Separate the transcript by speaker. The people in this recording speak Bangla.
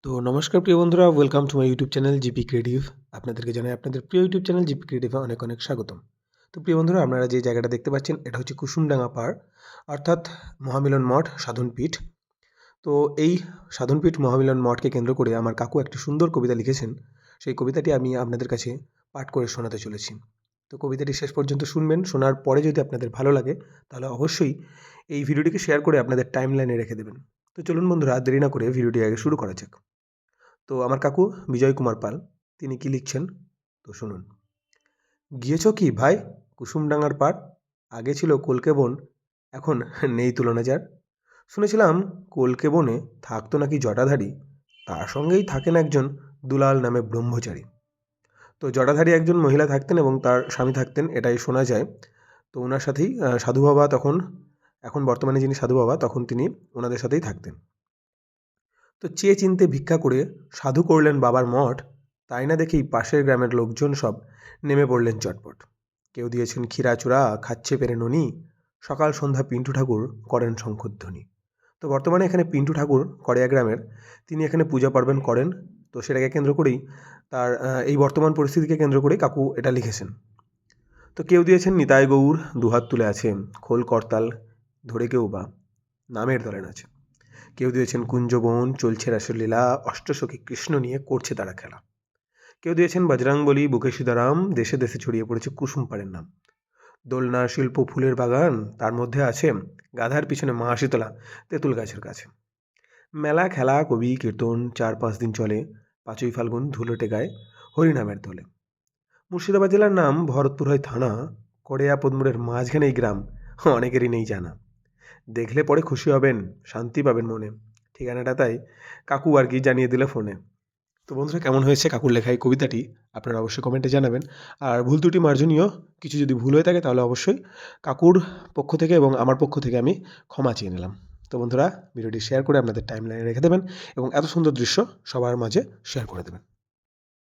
Speaker 1: তো নমস্কার প্রিয় বন্ধুরা, welcome to my YouTube channel GP creative. আপনাদেরকে জানাই আপনাদের প্রিয় ইউটিউব চ্যানেল জিপি ক্রিয়েটিভে অনেক অনেক স্বাগতম। তো প্রিয় বন্ধুরা, আপনারা যে জায়গাটা দেখতে পাচ্ছেন এটা হচ্ছে কুসুমডাঙ্গা পাড়, অর্থাৎ মহামিলন মঠ সাধনপীঠ। তো এই সাধনপীঠ মহামিলন মঠকে কেন্দ্র করে আমার কাকু একটি সুন্দর কবিতা লিখেছেন। সেই কবিতাটি আমি আপনাদের কাছে পাঠ করে শোনাতে চলেছি। তো কবিতাটি শেষ পর্যন্ত শুনবেন। শোনার পরে যদি আপনাদের ভালো লাগে তাহলে অবশ্যই এই ভিডিওটিকে শেয়ার করে আপনাদের টাইমলাইনে রেখে দেবেন। তো চলুন বন্ধুরা, আর দেরি না করে ভিডিওটি আগে শুরু করা যাক। তো আমার কাকু বিজয় কুমার পাল, তিনি কি লিখছেন তো শুনুন। গিয়েছ কি ভাই কুসুমডাঙ্গার পাড়, আগে ছিল কলকে বন, এখন নেই তুলনা যার। শুনেছিলাম কলকে বনে থাকতো নাকি জটাধারী, তার সঙ্গেই থাকেন একজন দুলাল নামে ব্রহ্মচারী। তো জটাধারী একজন মহিলা থাকতেন এবং তার স্বামী থাকতেন, এটাই শোনা যায়। তো ওনার সাথেই সাধু বাবা তখন, এখন বর্তমানে যিনি সাধু বাবা, তখন তিনি ওনাদের সাথেই থাকতেন। তো চেয়ে চিনতে ভিক্ষা করে সাধু করলেন বাবার মঠ, তাই না দেখেই পাশের গ্রামের লোকজন সব নেমে পড়লেন চটপট। কেউ দিয়েছেন ক্ষীরাচূড়া, খাচ্ছে পেরে ননি, সকাল সন্ধ্যা পিন্টু ঠাকুর করেন শঙ্খধ্বনি। তো বর্তমানে এখানে পিন্টু ঠাকুর কড়িয়া গ্রামের, তিনি এখানে পূজা পার্বণ করেন। তো সেটাকে কেন্দ্র করেই তার এই বর্তমান পরিস্থিতিকে কেন্দ্র করেই কাকু এটা লিখেছেন। তো কেউ দিয়েছেন নিতাই গৌর, দুহাত তুলে আছে, খোল করতাল ধরে কেউ বা নামের দলে নাচে। কেউ দিয়েছেন কুঞ্জবন, চলছে রাসলীলা, অষ্টসখী কৃষ্ণ নিয়ে করছে তারা খেলা। কেউ দিয়েছেন বজরংবলী, বুকে সীতারাম, দেশে দেশে ছড়িয়ে পড়েছে কুসুম পাড়ের নাম। দোলনা, শিল্প, ফুলের বাগান, তার মধ্যে আছে গাধার পিছনে মা শীতলা তেঁতুল গাছের কাছে। মেলা, খেলা, কবি, কীর্তন 4-5 দিন চলে, 5ই ফাল্গুন ধুলোটে গায়ে হরিনামের দলে। মুর্শিদাবাদ জেলার নাম ভরতপুর হয় থানা, কড়েয়া পদমুড়ের মাঝখানে এই গ্রাম, অনেকেরই নেই জানা। দেখলে পরে খুশি হবেন, শান্তি পাবেন মনে। ঠিকানাটা তাই কাকু আর কি জানিয়ে দিলে ফোনে। তো বন্ধুরা, কেমন হয়েছে কাকুর লেখা এই কবিতাটি আপনারা অবশ্যই কমেন্টে জানাবেন। আর ভুল ত্রুটি মার্জনীয়, কিছু যদি ভুল হয়ে থাকে তাহলে অবশ্যই কাকুর পক্ষ থেকে এবং আমার পক্ষ থেকে আমি ক্ষমা চেয়ে নিলাম। তো বন্ধুরা, ভিডিওটি শেয়ার করে আপনাদের টাইমলাইনে রেখে দেবেন এবং এত সুন্দর দৃশ্য সবার মাঝে শেয়ার করে দেবেন।